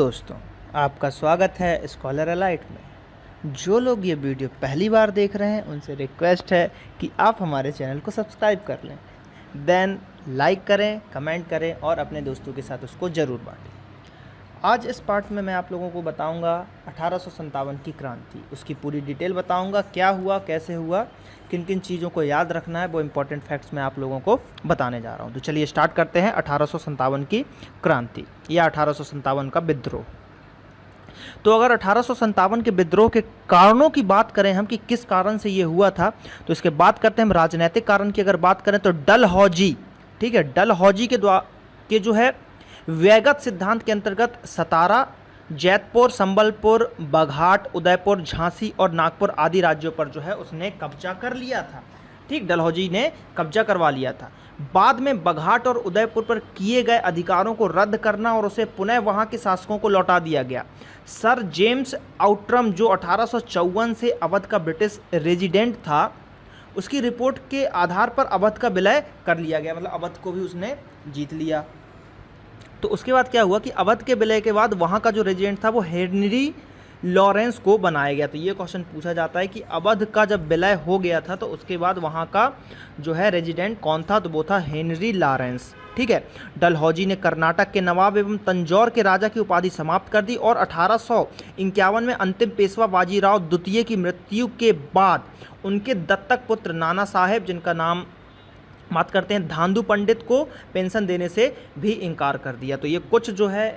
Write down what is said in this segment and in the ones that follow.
दोस्तों, आपका स्वागत है स्कॉलर अलाइट में। जो लोग ये वीडियो पहली बार देख रहे हैं उनसे रिक्वेस्ट है कि आप हमारे चैनल को सब्सक्राइब कर लें, देन लाइक करें, कमेंट करें और अपने दोस्तों के साथ उसको ज़रूर बांटें। आज इस पार्ट में मैं आप लोगों को बताऊंगा 1857 की क्रांति, उसकी पूरी डिटेल बताऊंगा, क्या हुआ, कैसे हुआ, किन किन चीज़ों को याद रखना है, वो इम्पोर्टेंट फैक्ट्स मैं आप लोगों को बताने जा रहा हूं। तो चलिए स्टार्ट करते हैं 1857 की क्रांति या 1857 का विद्रोह। तो अगर 1857 के विद्रोह के कारणों की बात करें हम कि किस कारण से ये हुआ था, तो इसके बात करते हैं हम राजनीतिक कारण की। अगर बात करें तो डलहौजी, ठीक है, डलहौजी के जो है व्यगत सिद्धांत के अंतर्गत सतारा, जैतपुर, संबलपुर, बघाट, उदयपुर, झांसी और नागपुर आदि राज्यों पर जो है उसने कब्जा कर लिया था। ठीक, डलहौजी ने कब्जा करवा लिया था। बाद में बघाट और उदयपुर पर किए गए अधिकारों को रद्द करना और उसे पुनः वहां के शासकों को लौटा दिया गया। सर जेम्स आउट्रम, जो 1854 से अवध का ब्रिटिश रेजिडेंट था, उसकी रिपोर्ट के आधार पर अवध का विलय कर लिया गया, मतलब अवध को भी उसने जीत लिया। तो उसके बाद क्या हुआ कि अवध के विलय के बाद वहाँ का जो रेजिडेंट था वो हेनरी लॉरेंस को बनाया गया। तो ये क्वेश्चन पूछा जाता है कि अवध का जब विलय हो गया था तो उसके बाद वहाँ का जो है रेजिडेंट कौन था, तो वो था हेनरी लॉरेंस। ठीक है, डलहौजी ने कर्नाटक के नवाब एवं तंजौर के राजा की उपाधि समाप्त कर दी और 1851 में अंतिम पेशवा बाजीराव द्वितीय की मृत्यु के बाद उनके दत्तक पुत्र नाना साहेब, जिनका नाम बात करते हैं धांधु पंडित, को पेंशन देने से भी इनकार कर दिया। तो ये कुछ जो है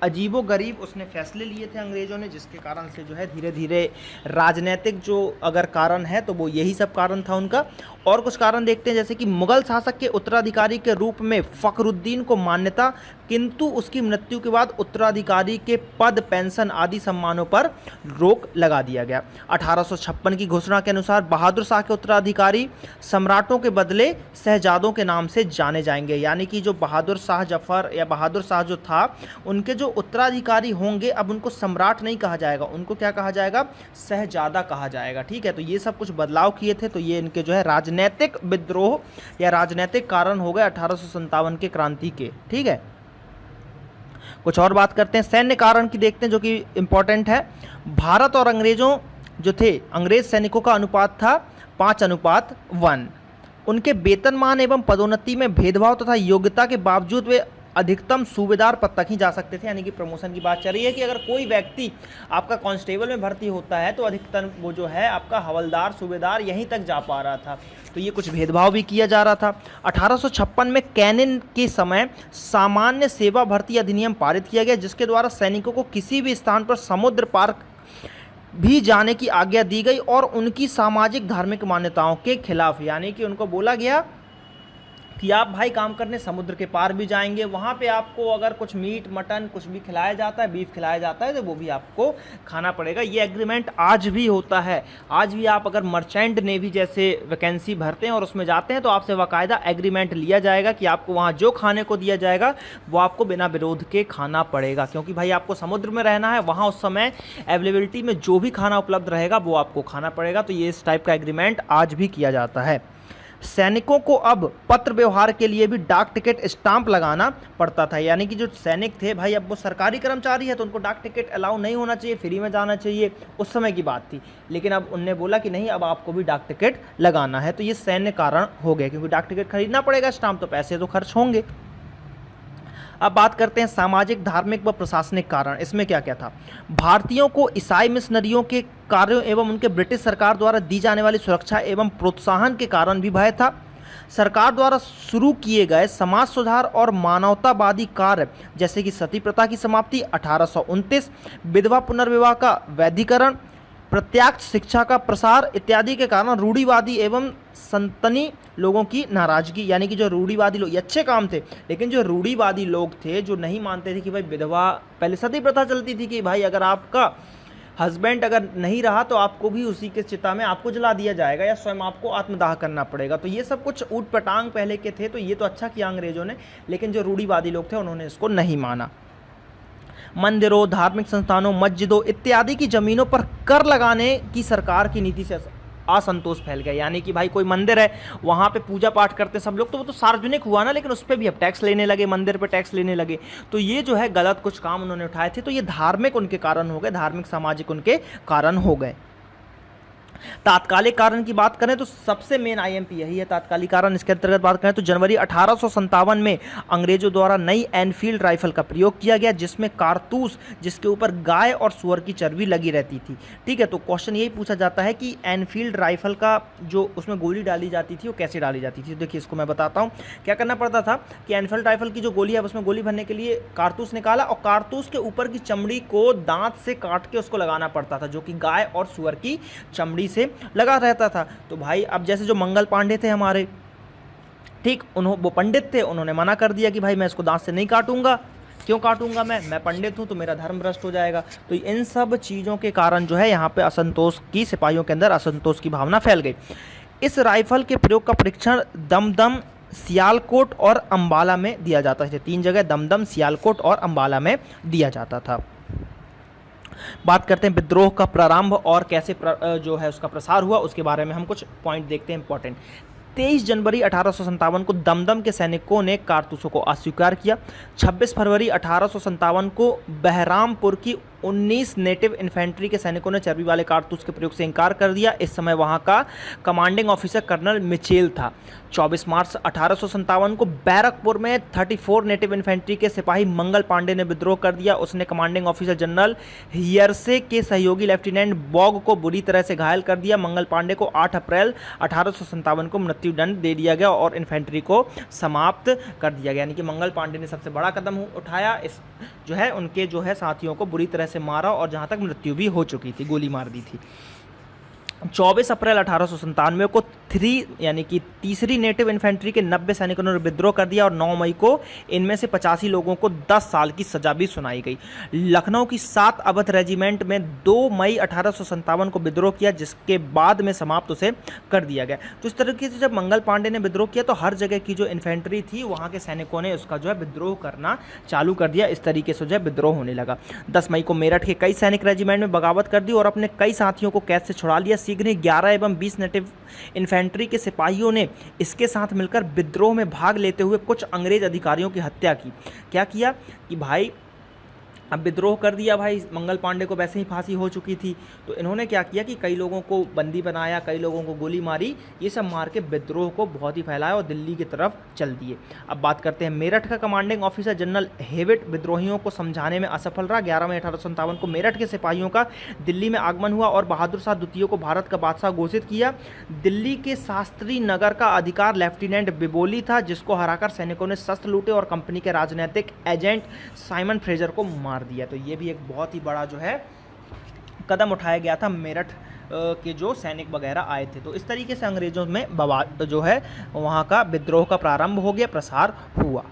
अजीबो गरीब उसने फैसले लिए थे अंग्रेज़ों ने, जिसके कारण से जो है धीरे धीरे राजनीतिक जो अगर कारण है तो वो यही सब कारण था उनका। और कुछ कारण देखते हैं, जैसे कि मुगल शासक के उत्तराधिकारी के रूप में फखरुद्दीन को मान्यता, किंतु उसकी मृत्यु के बाद उत्तराधिकारी के पद, पेंशन आदि सम्मानों पर रोक लगा दिया गया। 1856 की घोषणा के अनुसार बहादुर शाह के उत्तराधिकारी सम्राटों के बदले शहजादों के नाम से जाने जाएंगे, यानी कि जो बहादुर शाह जफर या बहादुर शाह जो था, उनके जो उत्तराधिकारी होंगे अब उनको सम्राट नहीं कहा जाएगा, उनको क्या कहा जाएगा, शहजादा कहा जाएगा। ठीक है, तो ये सब कुछ बदलाव किए थे। तो ये इनके जो है राजनीतिक विद्रोह या राजनीतिक कारण हो गए 1857 के क्रांति के। ठीक है, कुछ और बात करते हैं, सैन्य कारण की देखते हैं जो कि इंपॉर्टेंट है। भारत और अंग्रेजों जो थे, अंग्रेज सैनिकों का अनुपात था 5:1। उनके वेतनमान एवं पदोन्नति में भेदभाव तथा योग्यता के बावजूद वे अधिकतम सूबेदार पद तक ही जा सकते थे, यानी कि प्रमोशन की बात चल रही है कि अगर कोई व्यक्ति आपका कांस्टेबल में भर्ती होता है तो अधिकतम वो जो है आपका हवलदार, सूबेदार यहीं तक जा पा रहा था। तो ये कुछ भेदभाव भी किया जा रहा था। 1856 में कैनिन के समय सामान्य सेवा भर्ती अधिनियम पारित किया गया, जिसके द्वारा सैनिकों को किसी भी स्थान पर समुद्र पार भी जाने की आज्ञा दी गई और उनकी सामाजिक धार्मिक मान्यताओं के खिलाफ, यानी कि उनको बोला गया कि आप भाई काम करने समुद्र के पार भी जाएंगे, वहाँ पे आपको अगर कुछ मीट मटन कुछ भी खिलाया जाता है, बीफ खिलाया जाता है, तो वो भी आपको खाना पड़ेगा। ये एग्रीमेंट आज भी होता है। आज भी आप अगर मर्चेंट नेवी जैसे वैकेंसी भरते हैं और उसमें जाते हैं तो आपसे बाकायदा एग्रीमेंट लिया जाएगा कि आपको वहाँ जो खाने को दिया जाएगा वो आपको बिना विरोध के खाना पड़ेगा, क्योंकि भाई आपको समुद्र में रहना है, वहाँ उस समय अवेलेबिलिटी में जो भी खाना उपलब्ध रहेगा वो आपको खाना पड़ेगा। तो ये इस टाइप का एग्रीमेंट आज भी किया जाता है। सैनिकों को अब पत्र व्यवहार के लिए भी डाक टिकट स्टाम्प लगाना पड़ता था, यानी कि जो सैनिक थे भाई, अब वो सरकारी कर्मचारी है तो उनको डाक टिकट अलाउ नहीं होना चाहिए, फ्री में जाना चाहिए, उस समय की बात थी। लेकिन अब उनने बोला कि नहीं, अब आपको भी डाक टिकट लगाना है। तो ये सैन्य कारण हो गए, क्योंकि डाक टिकट खरीदना पड़ेगा, स्टाम्प तो पैसे तो खर्च होंगे। अब बात करते हैं सामाजिक, धार्मिक व प्रशासनिक कारण। इसमें क्या क्या था, भारतीयों को ईसाई मिशनरियों के कार्यों एवं उनके ब्रिटिश सरकार द्वारा दी जाने वाली सुरक्षा एवं प्रोत्साहन के कारण भी भय था। सरकार द्वारा शुरू किए गए समाज सुधार और मानवतावादी कार्य, जैसे कि सती प्रथा की समाप्ति 1829, विधवा पुनर्विवाह का वैधीकरण, प्रत्यक्ष शिक्षा का प्रसार इत्यादि के कारण रूढ़िवादी एवं सनसनी लोगों की नाराजगी, यानी कि जो रूढ़िवादी लोग, ये अच्छे काम थे, लेकिन जो रूढ़िवादी लोग थे जो नहीं मानते थे कि भाई विधवा, पहले सती प्रथा चलती थी कि भाई अगर आपका हस्बैंड अगर नहीं रहा तो आपको भी उसी के चिता में आपको जला दिया जाएगा या स्वयं आपको आत्मदाह करना पड़ेगा। तो ये सब कुछ ऊट पटांग पहले के थे। तो ये तो अच्छा किया अंग्रेजों ने, लेकिन जो रूढ़िवादी लोग थे उन्होंने इसको नहीं माना। मंदिरों, धार्मिक संस्थानों, मस्जिदों इत्यादि की जमीनों पर कर लगाने की सरकार की नीति से असंतोष फैल गया। यानी कि भाई कोई मंदिर है, वहाँ पे पूजा पाठ करते सब लोग, तो वो तो सार्वजनिक हुआ ना, लेकिन उस पर भी अब टैक्स लेने लगे, मंदिर पे टैक्स लेने लगे। तो ये जो है गलत कुछ काम उन्होंने उठाए थे, तो ये धार्मिक उनके कारण हो गए, धार्मिक सामाजिक उनके कारण हो गए। तात्कालिक कारण की बात करें तो सबसे मेन आईएमपी यही है, तात्कालिक कारण। इसके अंतर्गत बात करें तो जनवरी 1857 में अंग्रेजों द्वारा नई एनफील्ड राइफल का प्रयोग किया गया, जिसमें कारतूस जिसके ऊपर गाय और सुअर की चर्बी लगी रहती थी। ठीक है, तो क्वेश्चन यही पूछा जाता है कि एनफील्ड राइफल का जो उसमें गोली डाली जाती थी वो कैसे डाली जाती थी। देखिए इसको मैं बताता हूँ। क्या करना पड़ता था कि एनफील्ड राइफल की जो गोली है उसमें गोली भरने के लिए कारतूस निकाला और कारतूस के ऊपर की चमड़ी को दांत से काट के उसको लगाना पड़ता था, जो कि गाय और सुअर की चमड़ी से लगा रहता था। तो भाई अब जैसे जो मंगल पांडे थे हमारे, ठीक, वो पंडित थे, उन्होंने मना कर दिया कि भाई मैं इसको दांत से नहीं काटूंगा। क्यों काटूंगा मैं पंडित हूं तो मेरा धर्म भ्रष्ट हो जाएगा। तो इन सब चीज़ों के कारण जो है यहाँ पे असंतोष की, सिपाहियों के अंदर असंतोष की भावना फैल गई। इस राइफल के प्रयोग का परीक्षण दमदम, सियालकोट और अंबाला में दिया जाता है। 3 जगह दमदम, सियालकोट और अंबाला में दिया जाता था। बात करते हैं विद्रोह का प्रारंभ और कैसे जो है उसका प्रसार हुआ, उसके बारे में हम कुछ पॉइंट देखते हैं इंपॉर्टेंट। 23 जनवरी 1857 को दमदम के सैनिकों ने कारतूसों को अस्वीकार किया। 26 फरवरी 1857 को बहरामपुर की 19 नेटिव इन्फेंट्री के सैनिकों ने चर्बी वाले कारतूस के प्रयोग से इनकार कर दिया। इस समय वहां का कमांडिंग ऑफिसर कर्नल मिचेल था। 24 मार्च 1857 को बैरकपुर में 34 नेटिव इन्फेंट्री के सिपाही मंगल पांडे ने विद्रोह कर दिया। उसने कमांडिंग ऑफिसर जनरल हियरसे के सहयोगी लेफ्टिनेंट बॉग को बुरी तरह से घायल कर दिया। मंगल पांडे को 8 अप्रैल 1857 को मृत्युदंड दे दिया गया और इन्फेंट्री को समाप्त कर दिया गया। यानी कि मंगल पांडे ने सबसे बड़ा कदम उठाया, इस जो है उनके जो है साथियों को बुरी तरह से मारा और जहां तक मृत्यु भी हो चुकी थी, गोली मार दी थी। 24 अप्रैल 1897 को यानी कि तीसरी नेटिव इन्फेंट्री के 90 सैनिकों ने विद्रोह कर दिया और 9 मई को इनमें से 85 लोगों को 10 साल की सजा भी सुनाई गई। लखनऊ की 7 अवध रेजिमेंट में 2 मई 1857 को विद्रोह किया, जिसके बाद में समाप्त उसे कर दिया गया। तो इस तरीके से जब मंगल पांडे ने विद्रोह किया तो हर जगह की जो इन्फेंट्री थी वहाँ के सैनिकों ने उसका जो है विद्रोह करना चालू कर दिया। इस तरीके से जो है विद्रोह होने लगा। 10 मई को मेरठ के कई सैनिक रेजिमेंट में बगावत कर दी और अपने कई साथियों को कैद से छुड़ा लिया। शीघ्र ही 11 एवं 20 नेटिव इन्फेंट्री के सिपाहियों ने इसके साथ मिलकर विद्रोह में भाग लेते हुए कुछ अंग्रेज अधिकारियों की हत्या की। क्या किया कि भाई अब विद्रोह कर दिया, भाई मंगल पांडे को वैसे ही फांसी हो चुकी थी, तो इन्होंने क्या किया कि कई लोगों को बंदी बनाया, कई लोगों को गोली मारी, ये सब मार के विद्रोह को बहुत ही फैलाया और दिल्ली की तरफ चल दिए। अब बात करते हैं मेरठ का कमांडिंग ऑफिसर जनरल हेविट विद्रोहियों को समझाने में असफल रहा। 11 मई 1857 को मेरठ के सिपाहियों का दिल्ली में आगमन हुआ और बहादुर शाह द्वितीय को भारत का बादशाह घोषित किया। दिल्ली के शास्त्री नगर का अधिकार लेफ्टिनेंट बिबोली था, जिसको हराकर सैनिकों ने शस्त्र लूटे और कंपनी के राजनीतिक एजेंट साइमन फ्रेजर को मार दिया। तो ये भी एक बहुत ही बड़ा जो है कदम उठाया गया था। मेरठ के जो सैनिक वगैरह आए थे, तो इस तरीके से अंग्रेजों में बवाल जो है वहाँ का विद्रोह का प्रारंभ हो गया, प्रसार हुआ।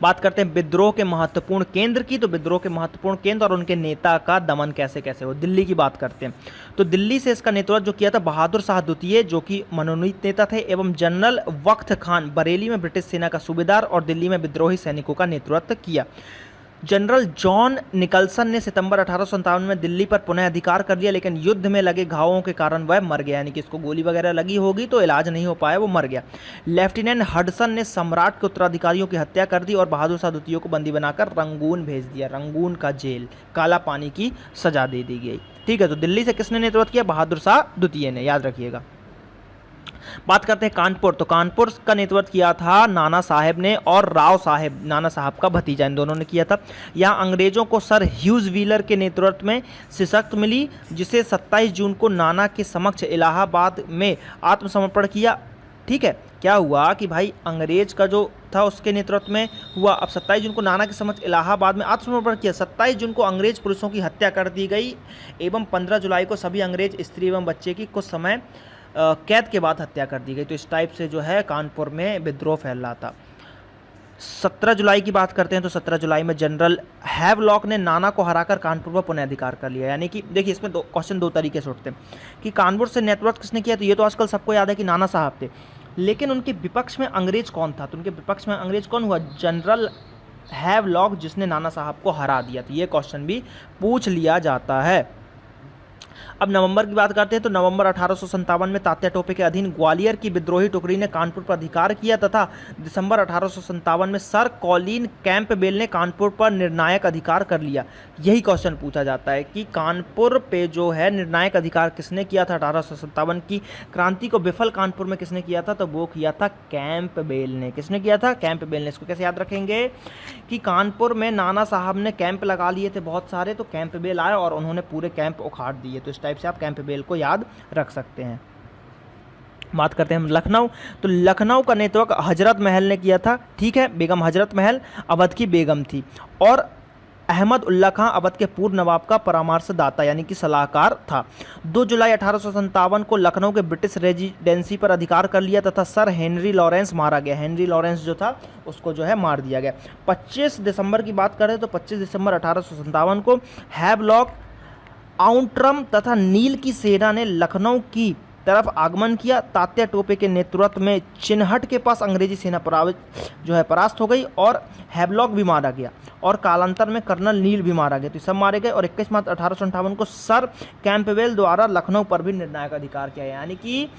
बात करते हैं विद्रोह के महत्वपूर्ण केंद्र की। तो विद्रोह के महत्वपूर्ण केंद्र और उनके नेता का दमन कैसे कैसे हो। दिल्ली की बात करते हैं तो दिल्ली से इसका नेतृत्व जो किया था बहादुर शाह द्वितीय, जो कि मनोनीत नेता थे, एवं जनरल वक्त खान बरेली में ब्रिटिश सेना का सूबेदार और दिल्ली में विद्रोही सैनिकों का नेतृत्व किया। जनरल जॉन निकलसन ने सितंबर 1857 में दिल्ली पर पुनः अधिकार कर लिया, लेकिन युद्ध में लगे घावों के कारण वह मर गया। यानी कि इसको गोली वगैरह लगी होगी तो इलाज नहीं हो पाया, वो मर गया। लेफ्टिनेंट हडसन ने सम्राट के उत्तराधिकारियों की हत्या कर दी और बहादुर शाह द्वितीय को बंदी बनाकर रंगून भेज दिया। रंगून का जेल, काला पानी की सजा दे दी गई। ठीक है, तो दिल्ली से किसने नेतृत्व किया? बहादुर शाह द्वितीय ने, याद रखिएगा। बात करते हैं कानपुर। तो कानपुर का नेतृत्व किया था नाना साहेब ने और राव साहेब, नाना साहब का भतीजा, इन दोनों ने किया था। यहाँ अंग्रेजों को सर ह्यूज व्हीलर के नेतृत्व में शिकस्त मिली, जिसे 27 जून को नाना के समक्ष इलाहाबाद में आत्मसमर्पण किया। ठीक है, क्या हुआ कि भाई अंग्रेज का जो था उसके नेतृत्व में हुआ। अब 27 जून को नाना के समक्ष इलाहाबाद में आत्मसमर्पण किया। 27 जून को अंग्रेज पुरुषों की हत्या कर दी गई एवं 15 जुलाई को सभी अंग्रेज स्त्री एवं बच्चे की कुछ समय कैद के बाद हत्या कर दी गई। तो इस टाइप से जो है कानपुर में विद्रोह फैल रहा था। 17 जुलाई की बात करते हैं तो 17 जुलाई में जनरल हैवलॉक ने नाना को हराकर कानपुर पर पुनः अधिकार कर लिया। यानी कि देखिए इसमें क्वेश्चन दो तरीके से उठते हैं कि कानपुर से नेतृत्व किसने किया। तो ये तो आजकल सबको याद है कि नाना साहब थे, लेकिन उनके विपक्ष में अंग्रेज कौन था? तो उनके विपक्ष में अंग्रेज कौन हुआ? जनरल हैवलॉक, जिसने नाना साहब को हरा दिया। तो ये क्वेश्चन भी पूछ लिया जाता है। अब नवंबर की बात करते हैं तो नवंबर 1857 में तात्या टोपे के अधीन ग्वालियर की विद्रोही टुकड़ी ने कानपुर पर अधिकार किया तथा दिसंबर 1857 में सर कॉलिन कैंपबेल ने कानपुर पर निर्णायक अधिकार कर लिया। यही क्वेश्चन पूछा जाता है कि कानपुर पे जो है निर्णायक अधिकार किसने किया था। 1857 की क्रांति को विफल कानपुर में किसने किया था, तो वो किया था कैंपबेल ने। किसने किया था, कैंपबेल ने। इसको कैसे याद रखेंगे कि कानपुर में नाना साहब ने कैंप लगा लिए थे बहुत सारे, तो कैंपबेल आए और उन्होंने पूरे कैंप उखाड़ दिए। तो इस टाइप से आप कैंपबेल को याद रख सकते हैं। बात करते हैं हम लखनऊ, तो लखनऊ का नेतृत्व हजरत महल ने किया था। ठीक है, बेगम हजरत महल अवध की बेगम थी और अहमद उल्ला खां अवध के पूर्व नवाब का परामर्शदाता यानी कि सलाहकार था। 2 जुलाई 1857 को लखनऊ के ब्रिटिश रेजिडेंसी पर अधिकार कर लिया तथा सर हेनरी लॉरेंस मारा गया। हेनरी लॉरेंस जो था उसको जो है मार दिया गया। 25 दिसंबर की बात करें तो 25 दिसंबर 1857 को हैवलॉक, आउंट्रम तथा नील की सेना ने लखनऊ की तरफ आगमन किया। तात्या टोपे के नेतृत्व में चिन्हट के पास अंग्रेजी सेना परास्त हो गई और हैवलॉक भी मारा गया और कालांतर में कर्नल नील भी मारा गया। तो सब मारे गए और 21 मार्च 1858 को सर कैंपबेल द्वारा लखनऊ पर भी निर्णायक अधिकार किया। यानी कि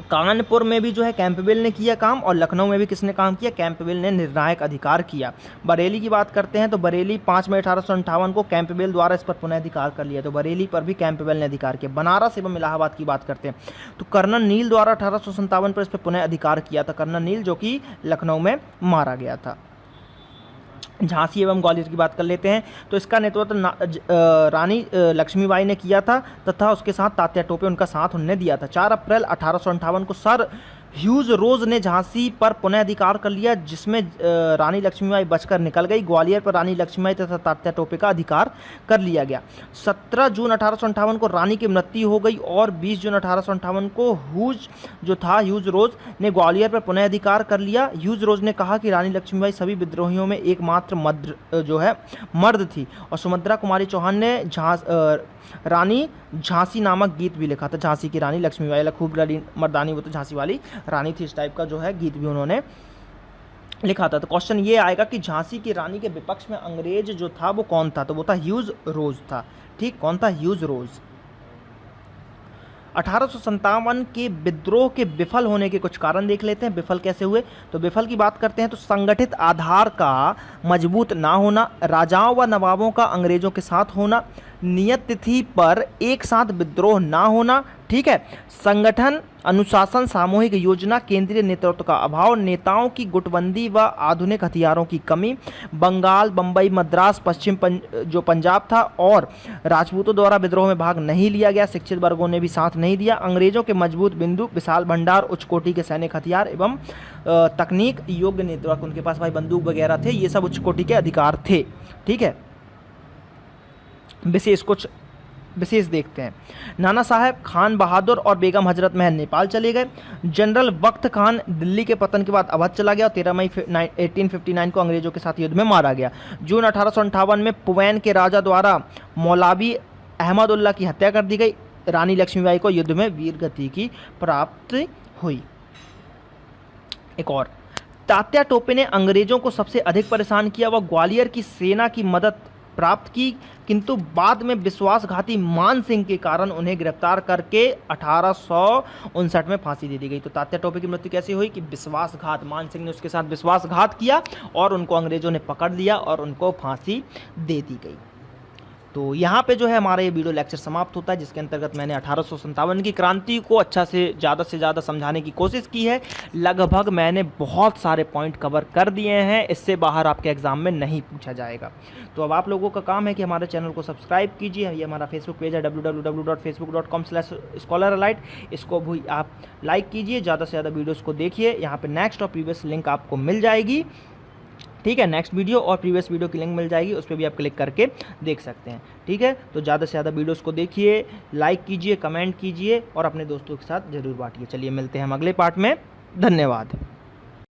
कानपुर में भी जो है कैंपबेल ने किया काम और लखनऊ में भी किसने काम किया, कैंपबेल ने निर्णायक अधिकार किया। बरेली की बात करते हैं तो बरेली 5 मई 1858 को कैंपबेल द्वारा इस पर पुनः अधिकार कर लिया। तो बरेली पर भी कैंपबेल ने अधिकार किया। बनारस एवं इलाहाबाद की बात करते हैं तो कर्नल नील द्वारा 1857 पर इस पर पुनः अधिकार किया था। कर्नल नील जो कि लखनऊ में मारा गया था। झांसी एवं ग्वालियर की बात कर लेते हैं तो इसका नेतृत्व रानी लक्ष्मीबाई ने किया था तथा उसके साथ तात्या टोपे उनका साथ उन्होंने दिया था। 4 अप्रैल 1858 को सर ह्यूज रोज ने झांसी पर पुनः अधिकार कर लिया जिसमें रानी लक्ष्मीबाई बचकर निकल गई। ग्वालियर पर रानी लक्ष्मीबाई तथा तात्या टोपे का अधिकार कर लिया गया। 17 जून 1858 को रानी की मृत्यु हो गई और 20 जून 1858 को ह्यूज रोज ने ग्वालियर पर पुनः अधिकार कर लिया। ह्यूज रोज ने कहा कि रानी लक्ष्मीबाई सभी विद्रोहियों में एकमात्र मर्द थी और सुभद्रा कुमारी चौहान ने रानी झांसी नामक गीत भी लिखा था। झांसी की रानी लक्ष्मीबाई खूब मर्दानी, वो तो झांसी वाली रानी थी, इस टाइप का जो है गीत भी उन्होंने लिखा था। तो क्वेश्चन ये आएगा कि झांसी की रानी के विपक्ष में अंग्रेज जो था वो कौन था, तो वो था ह्यूज रोज था। ठीक, कौन था, ह्यूज रोज। 1857 के विद्रोह के विफल होने के कुछ कारण देख लेते हैं। विफल कैसे हुए, तो विफल की बात करते हैं तो संगठित आधार का मजबूत ना होना, राजाओं व नवाबों का अंग्रेजों के साथ होना, नियत तिथि पर एक साथ विद्रोह ना होना, ठीक है, संगठन, अनुशासन, सामूहिक योजना, केंद्रीय नेतृत्व का अभाव, नेताओं की गुटबंदी व आधुनिक हथियारों की कमी, बंगाल, बंबई, मद्रास, जो पंजाब था और राजपूतों द्वारा विद्रोह में भाग नहीं लिया गया, शिक्षित वर्गों ने भी साथ नहीं दिया, अंग्रेजों के मजबूत बिंदु, विशाल भंडार, उच्च कोटि के सैनिक हथियार एवं तकनीक, योग्य नेतृत्व, उनके पास भाई बंदूक वगैरह थे, ये सब उच्च कोटि के अधिकार थे। ठीक है, कुछ विशेष देखते हैं। नाना साहब, खान बहादुर और बेगम हजरत महल नेपाल चले गए। जनरल वक्त खान दिल्ली के पतन के बाद अवध चला गया और 13 मई 1859 को अंग्रेजों के साथ युद्ध में मारा गया। जून 1858 में पुवैन के राजा द्वारा मौलवी अहमद उल्ला की हत्या कर दी गई। रानी लक्ष्मीबाई को युद्ध में वीर गति की प्राप्ति हुई। एक और, तात्या टोपे ने अंग्रेजों को सबसे अधिक परेशान किया। वह ग्वालियर की सेना की मदद प्राप्त की किंतु बाद में विश्वासघाती मान सिंह के कारण उन्हें गिरफ्तार करके 1859 में फांसी दे दी गई। तो तात्या टोपे की मृत्यु कैसे हुई कि विश्वासघात, मान सिंह ने उसके साथ विश्वासघात किया और उनको अंग्रेजों ने पकड़ लिया और उनको फांसी दे दी गई। तो यहाँ पे जो है हमारा ये वीडियो लेक्चर समाप्त होता है जिसके अंतर्गत मैंने 1857 की क्रांति को अच्छा से ज़्यादा समझाने की कोशिश की है। लगभग मैंने बहुत सारे पॉइंट कवर कर दिए हैं, इससे बाहर आपके एग्ज़ाम में नहीं पूछा जाएगा। तो अब आप लोगों का काम है कि हमारे चैनल को सब्सक्राइब कीजिए। ये हमारा फेसबुक पेज है www.facebook.com/scholaralite, इसको भी आप लाइक कीजिए, ज़्यादा से ज़्यादा वीडियोज़ को देखिए। यहाँ पर नेक्स्ट और प्रीवियस लिंक आपको मिल जाएगी। ठीक है, नेक्स्ट वीडियो और प्रीवियस वीडियो की लिंक मिल जाएगी, उस पर भी आप क्लिक करके देख सकते हैं। ठीक है, तो ज़्यादा से ज़्यादा वीडियोस को देखिए, लाइक कीजिए, कमेंट कीजिए और अपने दोस्तों के साथ ज़रूर बांटिए। चलिए मिलते हैं हम अगले पार्ट में। धन्यवाद।